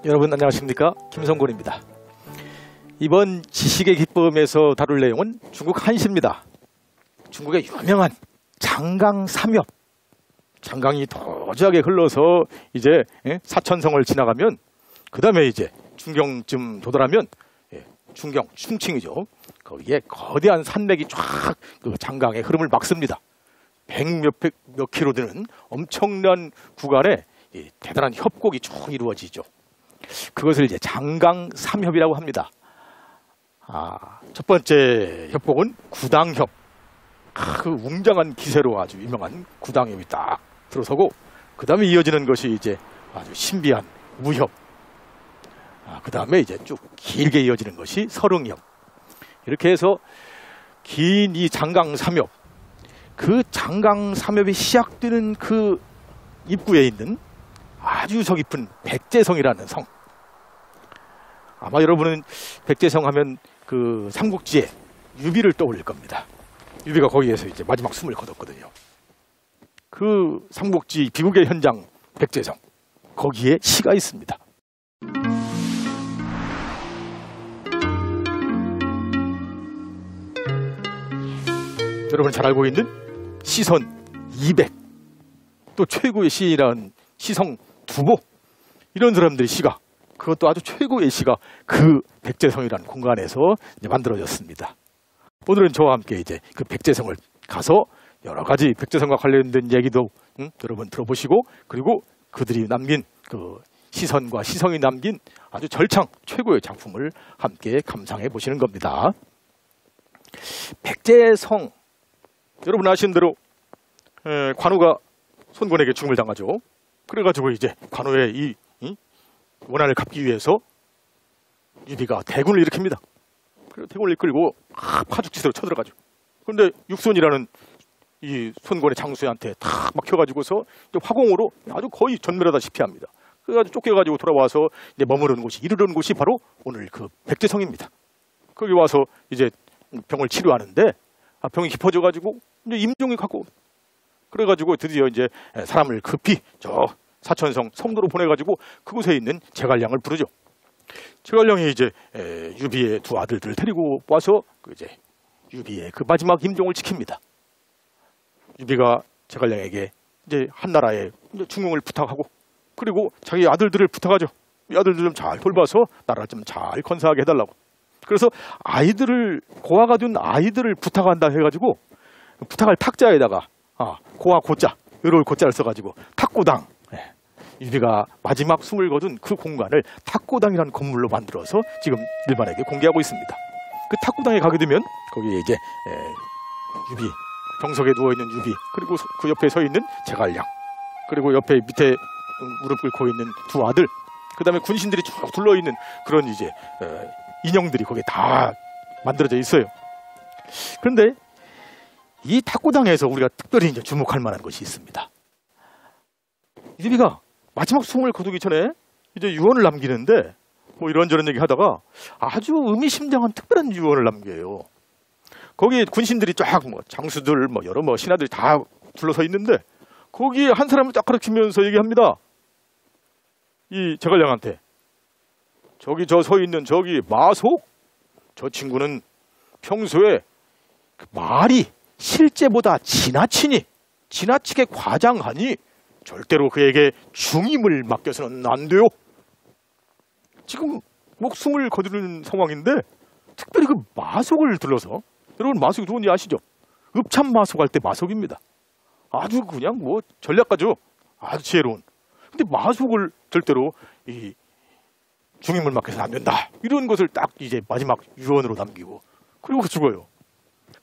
여러분 안녕하십니까, 김성곤입니다. 이번 지식의 기쁨에서 다룰 내용은 중국 한시입니다. 중국의 유명한 장강 삼엽, 장강이 도저하게 흘러서 이제 사천성을 지나가면 그 다음에 이제 중경쯤 도달하면 중경 충칭이죠. 거기에 거대한 산맥이 쫙 그 장강의 흐름을 막습니다. 몇 킬로 되는 엄청난 구간에 대단한 협곡이 쭉 이루어지죠. 그것을 이제 장강 삼협이라고 합니다. 첫 번째 협곡은 구당협. 그 웅장한 기세로 아주 유명한 구당협이 딱 들어서고, 그 다음에 이어지는 것이 이제 아주 신비한 무협. 그 다음에 이제 쭉 길게 이어지는 것이 설흥협. 이렇게 해서 긴 이 장강 삼협, 그 장강 삼협이 시작되는 그 입구에 있는 아주 저 깊은 백제성이라는 성. 아마 여러분은 백제성 하면 그 삼국지에 유비를 떠올릴 겁니다. 유비가 거기에서 이제 마지막 숨을 거뒀거든요. 그 삼국지 비극의 현장 백제성, 거기에 시가 있습니다. 여러분 잘 알고 있는 시선 200, 또 최고의 시인이라는 시성 두보, 이런 사람들의 시가, 그것도 아주 최고의 시가 그 백제성이라는 공간에서 이제 만들어졌습니다. 오늘은 저와 함께 이제 그 백제성을 가서 여러 가지 백제성과 관련된 얘기도 여러분 들어보시고, 그리고 그들이 남긴 그 시선과 시성이 남긴 아주 절창 최고의 작품을 함께 감상해 보시는 겁니다. 백제성, 여러분 아시는 대로 관우가 손권에게 죽음을 당하죠. 그래가지고 이제 관우의 이 원한을 갚기 위해서 유비가 대군을 일으킵니다. 그리고 대군을 이끌고 파죽지세로 쳐들어가죠. 그런데 육손이라는 이 손권의 장수한테 탁 막혀가지고서 화공으로 아주 거의 전멸하다시피 합니다. 그래가지고 쫓겨가지고 돌아와서 이제 머무르는 곳이, 이르는 곳이 바로 오늘 그 백제성입니다. 거기 와서 이제 병을 치료하는데 병이 깊어져가지고 이제 임종이 갖고, 그래가지고 드디어 이제 사람을 급히 저 사천성 성도로 보내가지고 그곳에 있는 제갈량을 부르죠. 제갈량이 이제 유비의 두 아들들을 데리고 와서 이제 유비의 그 마지막 임종을 지킵니다. 유비가 제갈량에게 이제 한나라의 중용을 부탁하고, 그리고 자기 아들들을 부탁하죠. 이 아들들 좀 잘 돌봐서 나라를 좀 잘 건사하게 해달라고. 그래서 아이들을, 고아가 된 아이들을 부탁한다 해가지고 부탁할 탁자에다가 고아 고자, 의로울 고자를 써가지고 탁고당, 유비가 마지막 숨을 거둔 그 공간을 탁고당이라는 건물로 만들어서 지금 일반에게 공개하고 있습니다. 그 탁고당에 가게 되면 거기에 이제 유비, 병석에 누워있는 유비, 그리고 그 옆에 서 있는 제갈량, 그리고 옆에 밑에 무릎 꿇고 있는 두 아들, 그 다음에 군신들이 쭉 둘러있는 그런 이제 인형들이 거기에 다 만들어져 있어요. 그런데 이 탁고당에서 우리가 특별히 이제 주목할 만한 것이 있습니다. 유비가 마지막 숨을 거두기 전에 이제 유언을 남기는데, 뭐 이런저런 얘기 하다가 아주 의미심장한 특별한 유언을 남겨요. 거기에 군신들이 쫙 뭐 장수들, 뭐 여러 뭐 신하들이 다 둘러서 있는데, 거기에 한 사람을 딱 가르치면서 얘기합니다. 이 제갈량한테, 저기 저 서 있는 저기 마속, 저 친구는 평소에 그 말이 실제보다 지나치게 과장하니 절대로 그에게 중임을 맡겨서는 안 돼요. 지금 목숨을 거두는 상황인데 특별히 그 마속을 들러서, 여러분 마속이 누군지 아시죠? 읍참 마속 할 때 마속입니다. 아주 그냥 뭐 전략가죠. 아주 지혜로운. 근데 마속을 절대로 이 중임을 맡겨서는 안 된다, 이런 것을 딱 이제 마지막 유언으로 남기고 그리고 죽어요.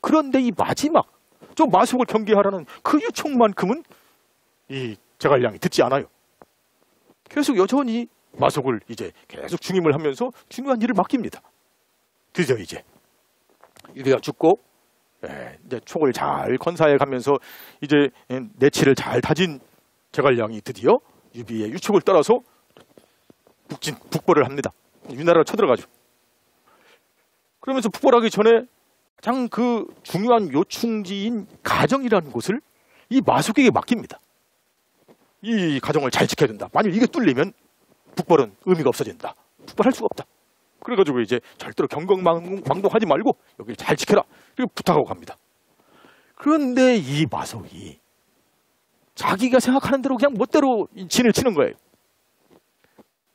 그런데 이 마지막 저 마속을 경계하라는 그 요청만큼은 이 제갈량이 듣지 않아요. 계속 여전히 마속을 이제 계속 중임을 하면서 중요한 일을 맡깁니다. 드디어 이제 유비가 죽고 이제 촉을 잘 건사해 가면서 이제 내치를 잘 다진 제갈량이 드디어 유비의 유촉을 따라서 북벌을 합니다. 유나라로 쳐들어가죠. 그러면서 북벌하기 전에 가장 그 중요한 요충지인 가정이라는 곳을 이 마속에게 맡깁니다. 이 가정을 잘 지켜야 된다. 만약 이게 뚫리면 북벌은 의미가 없어진다. 북벌할 수가 없다. 그래가지고 이제 절대로 경거망동하지 말고 여기를 잘 지켜라. 그리고 부탁하고 갑니다. 그런데 이 마석이 자기가 생각하는 대로 그냥 멋대로 진을 치는 거예요.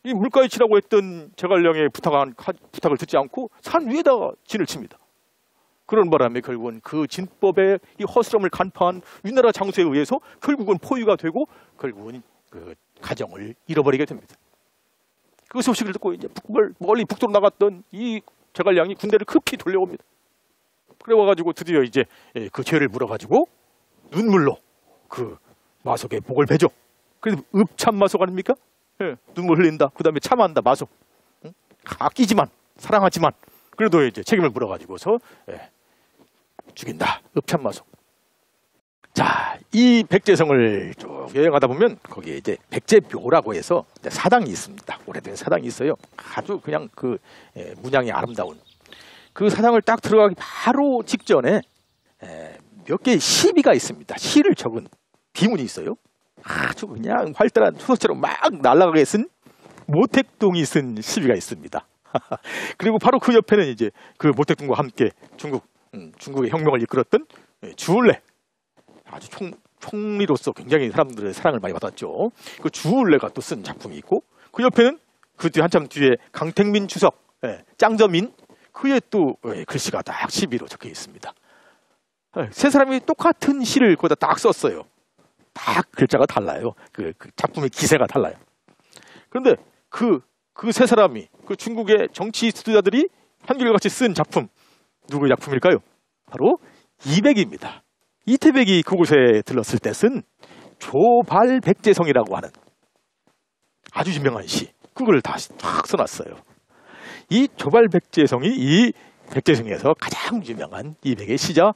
이 물가에 치라고 했던 제갈량의 부탁을 듣지 않고 산 위에다가 진을 칩니다. 그런 바람에 결국은 그 진법의 이 허술함을 간파한 위나라 장수에 의해서 결국은 포위가 되고 결국은 그 가정을 잃어버리게 됩니다. 그 소식을 듣고 이제 멀리 북도로 나갔던 이 제갈량이 군대를 급히 돌려옵니다. 그래 와가지고 드디어 이제 그 죄를 물어가지고 눈물로 그 마석의 복을 베죠. 그래서 읍참 마석 아닙니까? 예, 눈물 흘린다. 그 다음에 참한다. 마석. 응? 아끼지만 사랑하지만 그래도 이제 책임을 물어가지고서 죽인다. 읍참 마석. 자, 이 백제성을 쭉 여행하다 보면 거기에 이제 백제묘라고 해서 사당이 있습니다. 오래된 사당이 있어요. 아주 그냥 그 문양이 아름다운 그 사당을 딱 들어가기 바로 직전에 몇 개의 시비가 있습니다. 시를 적은 비문이 있어요. 아주 그냥 활달한 투석처럼 막 날아가게 쓴 모택동이 쓴 시비가 있습니다. 그리고 바로 그 옆에는 이제 그 모택동과 함께 중국의 혁명을 이끌었던 주울레, 아주 총리로서 굉장히 사람들의 사랑을 많이 받았죠. 그 주울레가 또 쓴 작품이 있고 그 옆에는 그 뒤 한참 뒤에 강택민 주석, 짱저민 그의 또 글씨가 딱 시비로 적혀 있습니다. 세 사람이 똑같은 시를 거기다 딱 썼어요. 딱 글자가 달라요. 그 작품의 기세가 달라요. 그런데 그 세 사람이 그 중국의 정치 지도자들이 한결같이 쓴 작품 누구의 작품일까요? 바로 이백입니다. 이태백이 그곳에 들렀을 때 쓴 조발백제성이라고 하는 아주 유명한 시. 그걸 다시 딱 써놨어요. 이 조발백제성이 이 백제성에서 가장 유명한 이백의 시이자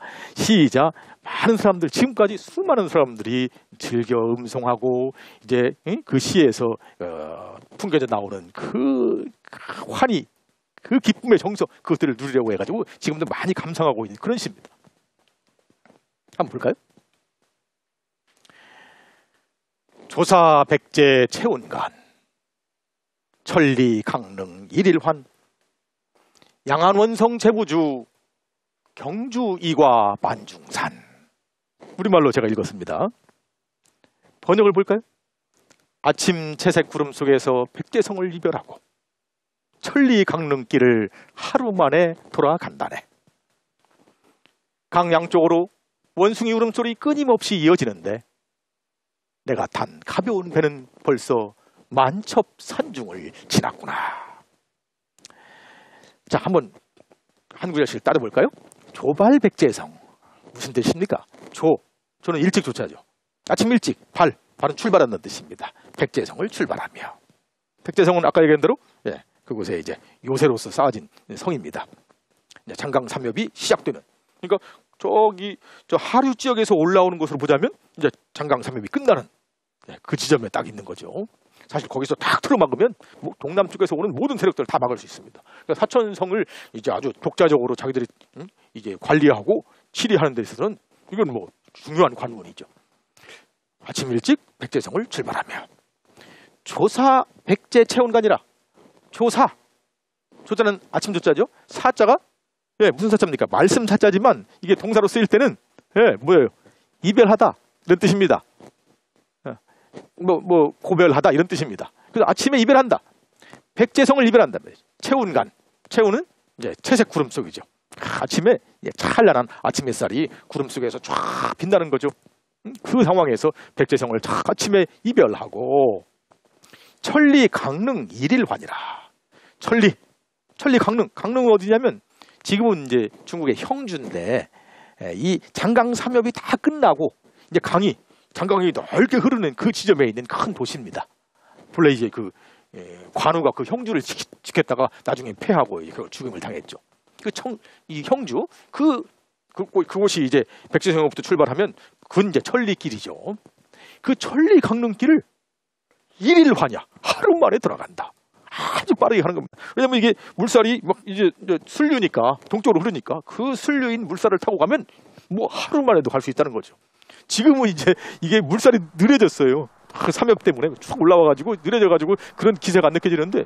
많은 사람들 지금까지 수많은 사람들이 즐겨 음송하고 이제 그 시에서 풍겨져 나오는 그 환희, 그 기쁨의 정서 그것들을 누리려고 해가지고 지금도 많이 감상하고 있는 그런 시입니다. 한번 볼까요? 조사 백제 채운간 천리 강릉 일일환 양안원성 제부주 경주 이과 만중산. 우리말로 제가 읽었습니다. 번역을 볼까요? 아침 채색 구름 속에서 백제성을 이별하고 천리 강릉길을 하루 만에 돌아간다네. 강 양쪽으로 원숭이 울음소리 끊임없이 이어지는데 내가 탄 가벼운 배는 벌써 만첩 산중을 지났구나. 자, 한번 한 구절씩 따라볼까요? 조발백제성 무슨 뜻입니까? 조는 일찍 조차죠. 아침 일찍 발은 출발한다는 뜻입니다. 백제성을 출발하며 백제성은 아까 얘기한 대로 그곳에 이제 요새로서 쌓아진 성입니다. 장강삼엽이 시작되는 그러니까 저 하류 지역에서 올라오는 것으로 보자면 이제 장강삼엽이 끝나는 그 지점에 딱 있는 거죠. 사실 거기서 딱 틀어막으면 동남쪽에서 오는 모든 세력들을 다 막을 수 있습니다. 그러니까 사천성을 이제 아주 독자적으로 자기들이 이제 관리하고 치리하는 데 있어서는 이건 뭐 중요한 관문이죠. 아침 일찍 백제성을 출발하며 조사 백제 채운간이라. 조자는 아침 조자죠. 사자가 무슨 사자입니까? 말씀 사자지만 이게 동사로 쓰일 때는 뭐예요? 이별하다 이런 뜻입니다. 뭐 고별하다 이런 뜻입니다. 그래서 아침에 이별한다. 백제성을 이별한다. 채운간. 채운은 이제 채색 구름 속이죠. 아침에 찬란한 아침 햇살이 구름 속에서 쫙 빛나는 거죠. 그 상황에서 백제성을 쫙 아침에 이별하고 천리 강릉 일일환이라. 천리 강릉은 어디냐면 지금은 이제 중국의 형주인데 이 장강삼엽이 다 끝나고 이제 장강이 넓게 흐르는 그 지점에 있는 큰 도시입니다. 본래 이제 그 관우가 그 형주를 지켰다가 나중에 패하고 죽임을 당했죠. 이 형주 그곳이 이제 백제성으로부터 출발하면 그건 이제 천리길이죠. 그 천리 강릉길을 일일환이야. 하루 만에 들어간다. 아주 빠르게 하는 겁니다. 왜냐면 이게 물살이 막 이제 순류니까 동쪽으로 흐르니까 그 순류인 물살을 타고 가면 뭐 하루 만에도 갈 수 있다는 거죠. 지금은 이제 이게 물살이 느려졌어요. 그 삼엽 때문에 쭉 올라와가지고 느려져가지고 그런 기세가 안 느껴지는데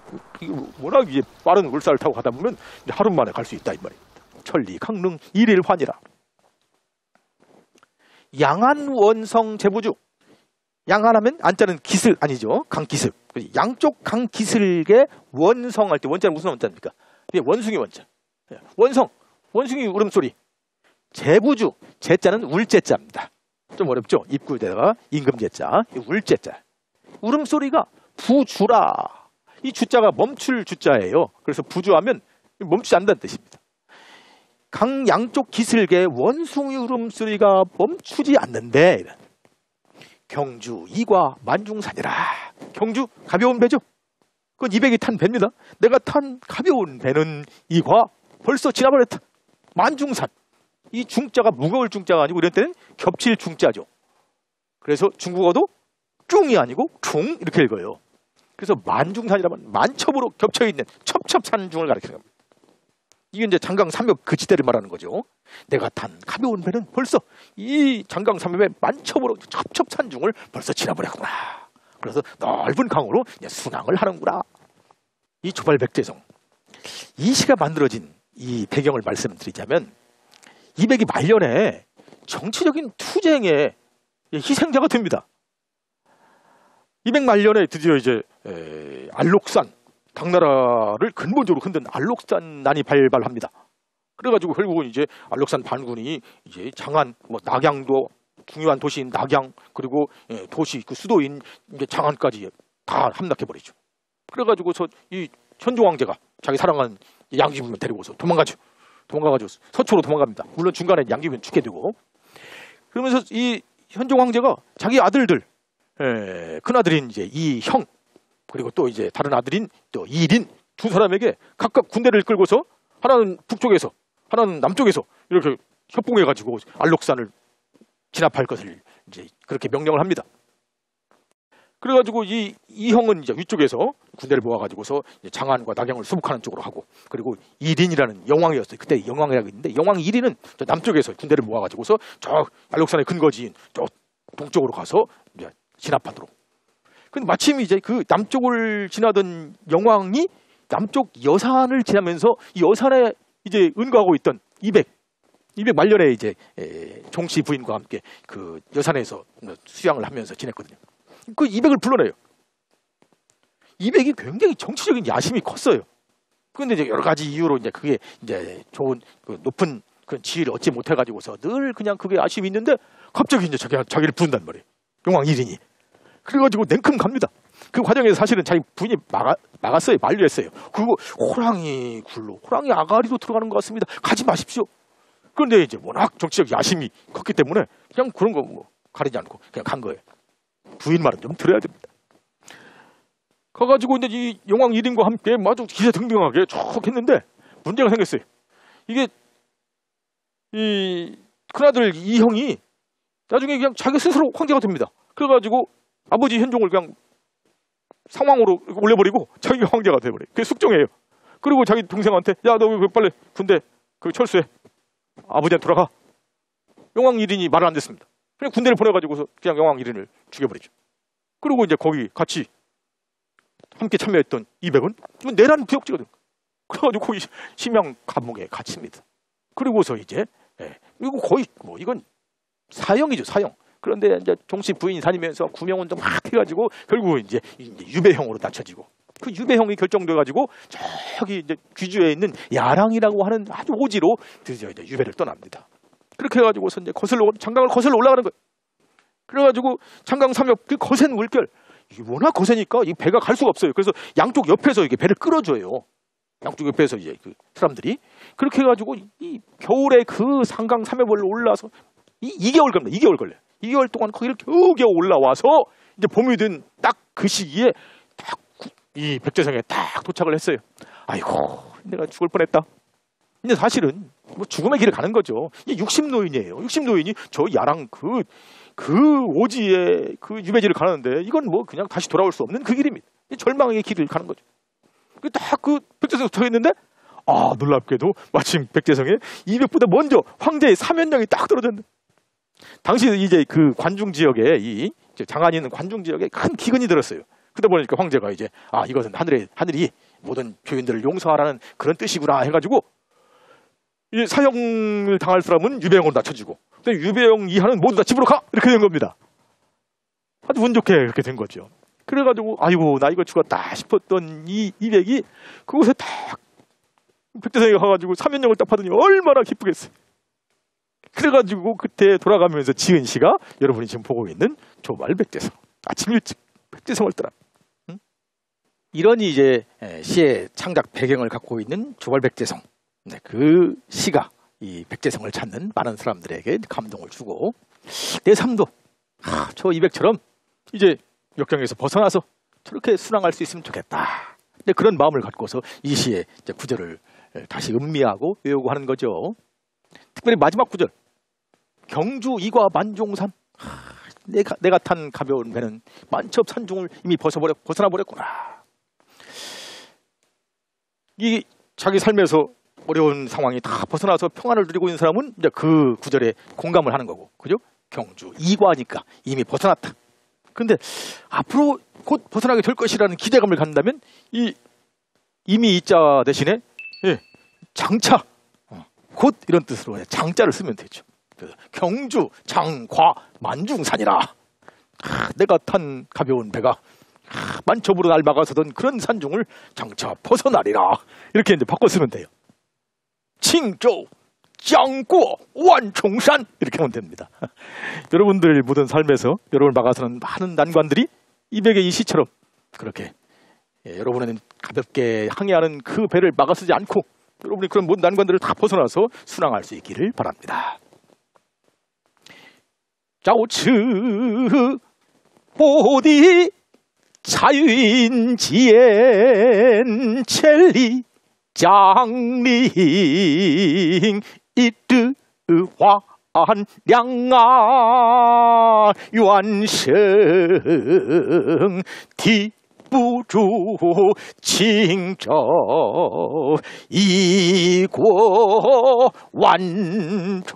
워낙 이제 빠른 울산을 타고 가다 보면 이제 하루 만에 갈 수 있다 이 말입니다. 천리 강릉 일일환이라. 양안 원성 제부주. 양안하면 안자는 기슭 아니죠. 강기슭. 양쪽 강기슭에 원성할 때 원자는 무슨 원자입니까? 원숭이 원자. 원성. 원숭이 울음소리. 제부주. 제자는 울제자입니다. 좀 어렵죠? 입구에다가 임금제자. 울제자. 울음소리가 부주라. 이 주자가 멈출 주자예요. 그래서 부주하면 멈추지 않는다는 뜻입니다. 강 양쪽 기슭에 원숭이 울음소리가 멈추지 않는데 경주 이과 만중산이라. 경주 가벼운 배죠. 그건 200이 탄 배입니다. 내가 탄 가벼운 배는 이과 벌써 지나버렸다. 만중산. 이 중자가 무거울 중자가 아니고 이럴 때는 겹칠 중자죠. 그래서 중국어도 쭝이 아니고 중 이렇게 읽어요. 그래서 만중산이라면 만첩으로 겹쳐있는 첩첩산중을 가리키는 겁니다. 이게 이제 장강삼엽 그 지대를 말하는 거죠. 내가 탄 가벼운 배는 벌써 이 장강삼엽의 만첩으로 첩첩산중을 벌써 지나버렸구나. 그래서 넓은 강으로 순항을 하는구나. 이 조발백제성. 이 시가 만들어진 이 배경을 말씀드리자면 200이 말년에 정치적인 투쟁의 희생자가 됩니다. 200 말년에 드디어 이제 알록산 당나라를 근본적으로 흔든 알록산난이 발발합니다. 그래가지고 결국은 이제 알록산 반군이 이제 장안, 뭐 낙양도 중요한 도시인 낙양 그리고 도시 그 수도인 이제 장안까지 다 함락해버리죠. 그래가지고서 이 현종 황제가 자기 사랑하는 양귀부만 데리고서 도망가가지고 서초로 도망갑니다. 물론 중간에 양귀부는 죽게 되고. 그러면서 이 현종 황제가 자기 아들들, 큰 아들인 이제 이형 그리고 또 이제 다른 아들인 또 이린 두 사람에게 각각 군대를 끌고서 하나는 북쪽에서 하나는 남쪽에서 이렇게 협봉해가지고 알록산을 진압할 것을 이제 그렇게 명령을 합니다. 그래가지고 이 형은 이제 위쪽에서 군대를 모아가지고서 장안과 낙양을 수복하는 쪽으로 하고, 그리고 이린이라는 영왕이었어요. 그때 영왕이라고 있는데 영왕 이린은 저 남쪽에서 군대를 모아가지고서 저 알록산의 근거지인 저 동쪽으로 가서 이제 진압하도록. 근데 마침 이제 그 남쪽을 지나던 영왕이 남쪽 여산을 지나면서 이 여산에 이제 은거하고 있던 200 말년에 이제 종씨 부인과 함께 그 여산에서 수양을 하면서 지냈거든요. 그 200을 불러내요. 200이 굉장히 정치적인 야심이 컸어요. 그런데 이제 여러 가지 이유로 이제 그게 이제 좋은 그 높은 그 지위를 얻지 못해가지고서 늘 그냥 그게 아쉬움이 있는데 갑자기 이제 자기를 부른단 말이에요. 영왕 이린이. 그래가지고 냉큼 갑니다. 그 과정에서 사실은 자기 부인이 막았어요. 만류했어요. 그리고 호랑이 굴로 호랑이 아가리도 들어가는 것 같습니다. 가지 마십시오. 그런데 이제 워낙 정치적 야심이 컸기 때문에 그냥 그런 거 뭐 가리지 않고 그냥 간 거예요. 부인 말은 좀 들어야 됩니다. 가가지고 이제 이 영왕 이린과 함께 아주 기세등등하게 쭉 했는데 문제가 생겼어요. 이게 이 큰아들 이형이 나중에 그냥 자기 스스로 황제가 됩니다. 그래가지고 아버지 현종을 그냥 상왕으로 올려버리고 자기가 황제가 돼버려요. 그게 숙종이에요. 그리고 자기 동생한테 야 너 왜 빨리 군대 그 철수해. 아버지한테 돌아가. 영왕 이린이 말을 안 듣습니다. 그냥 군대를 보내가지고서 그냥 영왕 이린을 죽여버리죠. 그리고 이제 거기 같이 함께 참여했던 200은 내란 부역지거든. 그래가지고 거기 심양 감옥에 갇힙니다. 그리고서 이제 이거 거의 뭐 이건 사형이죠, 사형. 그런데 이제 종씨 부인이 다니면서 구명운동 막 해가지고 결국 이제 유배형으로 낮춰지고, 그 유배형이 결정돼가지고 저기 이제 귀주에 있는 야랑이라고 하는 아주 오지로 드디어 이제 유배를 떠납니다. 그렇게 해가지고서 이제 장강을 거슬러 올라가는 거예요. 그래가지고 장강삼엽 그 거센 물결, 이게 워낙 거세니까 이 배가 갈 수가 없어요. 그래서 양쪽 옆에서 이게 배를 끌어줘요. 양쪽 옆에서 이제 그 사람들이 그렇게 해가지고 이 겨울에 그 상강삼엽을 올라서 2개월 갑니다. 2개월 걸려요. 2개월 동안 거기를 겨우겨우 올라와서 이제 봄이 든 딱 그 시기에 딱 이 백제성에 딱 도착을 했어요. 아이고 내가 죽을 뻔했다. 근데 사실은 뭐 죽음의 길을 가는 거죠. 이 60노인이에요. 60노인이 저 야랑 그 오지에 그 유배지를 가는데 이건 뭐 그냥 다시 돌아올 수 없는 그 길입니다. 절망의 길을 가는 거죠. 딱 그 백제성에 도착했는데 놀랍게도 마침 백제성에 200보다 먼저 황제의 사면령이 딱 떨어졌네. 당시 이제 그 관중 지역에 이 장안이 있는 관중 지역에 큰 기근이 들었어요. 그러다 보니까 황제가 이제 이것은 하늘이 모든 죄인들을 용서하라는 그런 뜻이구나 해가지고 이 사형을 당할 사람은 유배형으로 낮춰지고 유배형 이하는 모두 다 집으로 가 이렇게 된 겁니다. 아주 운 좋게 그렇게 된 거죠. 그래가지고 아이고 나 이거 죽었다 싶었던 이 이백이 그곳에 딱 백제성에 가가지고 사면령을 딱 받으니 얼마나 기쁘겠어요. 그래가지고 그때 돌아가면서 지은 시가 여러분이 지금 보고 있는 조발백제성. 아침 일찍 백제성을 떠나. 이런 이제 시의 창작 배경을 갖고 있는 조발백제성. 네, 그 시가 이 백제성을 찾는 많은 사람들에게 감동을 주고 내 삶도 저 이백처럼 이제 역경에서 벗어나서 저렇게 순항할 수 있으면 좋겠다. 근데 그런 마음을 갖고서 이 시의 이제 구절을 다시 음미하고 외우고 하는 거죠. 특별히 마지막 구절. 경주 이과 만종산. 내가 탄 가벼운 배는 만첩 산중을 이미 벗어나 버렸구나. 이 자기 삶에서 어려운 상황이 다 벗어나서 평안을 누리고 있는 사람은 이제 그 구절에 공감을 하는 거고, 그죠? 경주 이과니까 이미 벗어났다. 근데 앞으로 곧 벗어나게 될 것이라는 기대감을 갖는다면 이미 이자 대신에 장차 곧 이런 뜻으로 장자를 쓰면 되죠. 경주 장과 만중산이라. 내가 탄 가벼운 배가 만첩으로 날 막아서던 그런 산중을 장차 벗어나리라. 이렇게 이제 바꿔 쓰면 돼요. 칭조 장구 완총산 이렇게 하면 됩니다. 여러분들 모든 삶에서 여러분을 막아서는 많은 난관들이 이백의 이 시처럼 그렇게 여러분은 가볍게 항해하는 그 배를 막아서지 않고 여러분이 그런 모든 난관들을 다 벗어나서 순항할 수 있기를 바랍니다. 자오츠 보디 자유인지엔 첼리 장링 이뜨환 량아 유한성 디부주 칭저 이고 완종산